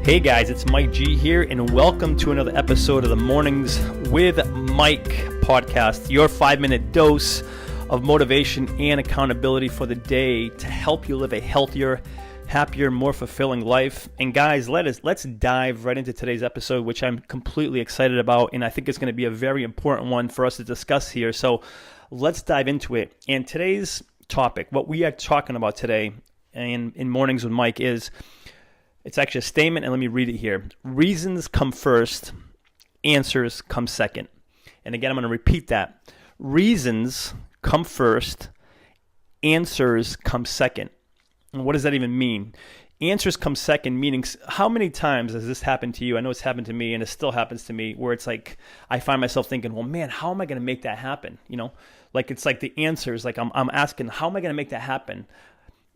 Hey guys, it's Mike G here, and welcome to another episode of the Mornings with Mike podcast, your 5-minute dose of motivation and accountability for the day to help you live a healthier, happier, more fulfilling life. And guys, let's dive right into today's episode, which I'm completely excited about, and I think it's going to be a very important one for us to discuss here. So let's dive into it. And today's topic, what we are talking about today in Mornings with Mike is, it's actually a statement, and let me read it here. Reasons come first, answers come second. And again, I'm going to repeat that. Reasons come first, answers come second. And what does that even mean? Answers come second, meaning how many times has this happened to you? I know it's happened to me, and it still happens to me, where it's like I find myself thinking, well, man, how am I going to make that happen? You know, like it's like the answers, like I'm asking, how am I going to make that happen?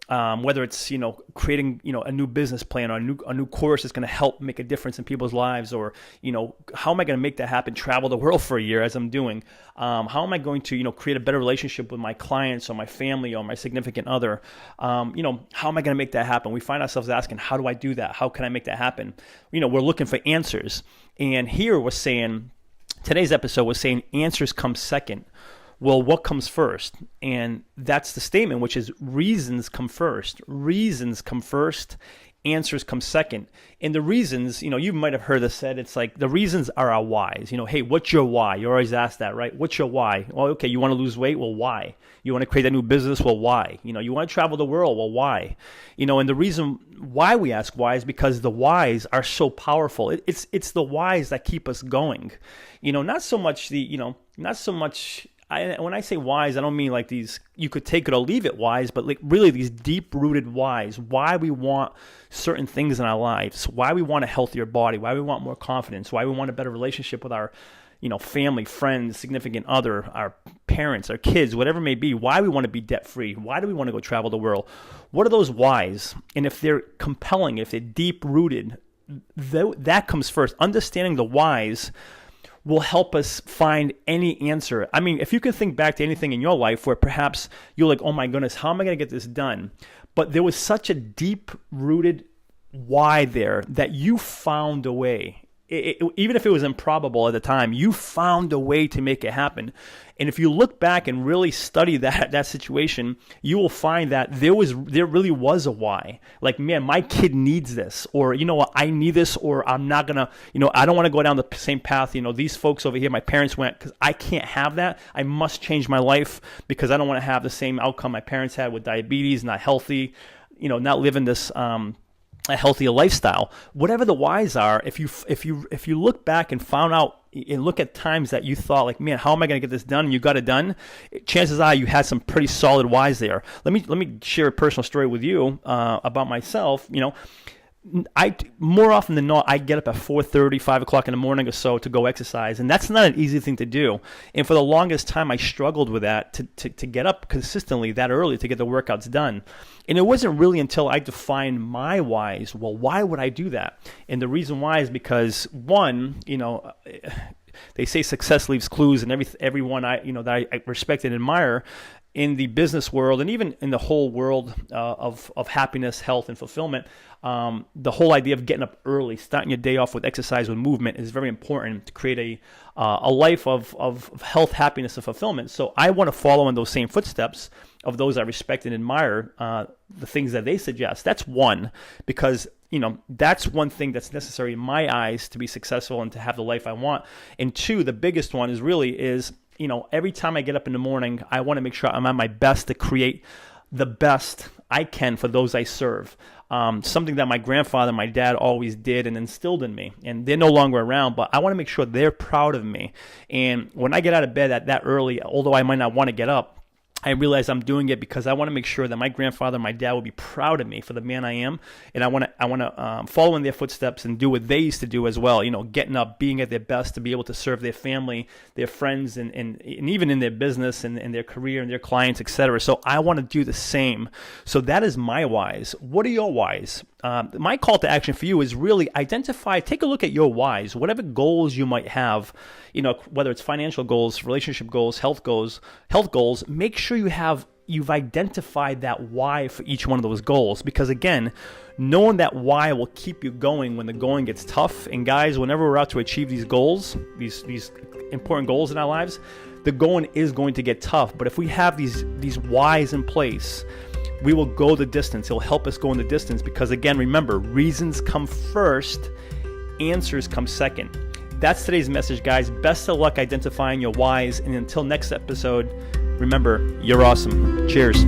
Whether it's, creating, a new business plan or a new course that's going to help make a difference in people's lives, or, how am I going to make that happen? Travel the world for a year as I'm doing. How am I going to, create a better relationship with my clients or my family or my significant other? How am I going to make that happen? We find ourselves asking, how do I do that? How can I make that happen? We're looking for answers. And here we're saying, today's episode was saying answers come second. Well, what comes first? And that's the statement, which is reasons come first. Reasons come first, answers come second. And the reasons, you might have heard this said, it's like the reasons are our whys. Hey, what's your why? You always ask that, right? What's your why? Well, okay, you want to lose weight? Well, why? You want to create a new business? Well, why? You want to travel the world? Well, why? And the reason why we ask why is because the whys are so powerful. It's the whys that keep us going. Not so much when I say whys, I don't mean like these, you could take it or leave it whys, but like really these deep-rooted whys, why we want certain things in our lives, why we want a healthier body, why we want more confidence, why we want a better relationship with our, family, friends, significant other, our parents, our kids, whatever it may be, why we want to be debt-free, why do we want to go travel the world? What are those whys? And if they're compelling, if they're deep-rooted, that comes first. Understanding the whys will help us find any answer. I mean, if you can think back to anything in your life where perhaps you're like, oh my goodness, how am I going to get this done? But there was such a deep-rooted why there that you found a way. Even if it was improbable at the time, you found a way to make it happen. And if you look back and really study that situation, you will find that there really was a why. Like, man, my kid needs this, or I need this, or I'm not gonna, I don't want to go down the same path. These folks over here, my parents went, because I can't have that. I must change my life because I don't want to have the same outcome my parents had with diabetes, not healthy, not living this a healthier lifestyle. Whatever the whys are, if you look back and found out and look at times that you thought like, man, how am I going to get this done? And you got it done. Chances are you had some pretty solid whys there. Let me share a personal story with you about myself. I more often than not, I get up at 4:30, 5 o'clock in the morning or so to go exercise, and that's not an easy thing to do. And for the longest time, I struggled with that to get up consistently that early to get the workouts done. And it wasn't really until I defined my whys. Well, why would I do that? And the reason why is because one, they say success leaves clues, and everyone that I respect and admire in the business world and even in the whole world of happiness, health, and fulfillment, the whole idea of getting up early, starting your day off with exercise, with movement, is very important to create a life of health, happiness, and fulfillment. So I want to follow in those same footsteps of those I respect and admire, the things that they suggest. That's one, because that's one thing that's necessary in my eyes to be successful and to have the life I want. And two, the biggest one is every time I get up in the morning, I want to make sure I'm at my best to create the best I can for those I serve. Something that my grandfather, my dad always did and instilled in me. And they're no longer around, but I want to make sure they're proud of me. And when I get out of bed at that early, although I might not want to get up, I realize I'm doing it because I want to make sure that my grandfather, my dad will be proud of me for the man I am, and I want to follow in their footsteps and do what they used to do as well. Getting up, being at their best to be able to serve their family, their friends, and even in their business and their career and their clients, etc. So I want to do the same. So that is my whys. What are your whys? My call to action for you is really take a look at your whys, whatever goals you might have, whether it's financial goals, relationship goals, health goals, make sure you have you've identified that why for each one of those goals. Because again, knowing that why will keep you going when the going gets tough. And guys, whenever we're out to achieve these goals, these important goals in our lives, the going is going to get tough. But if we have these whys in place, we will go the distance. It'll help us go in the distance because, again, remember, reasons come first, answers come second. That's today's message, guys. Best of luck identifying your whys. And until next episode, remember, you're awesome. Cheers.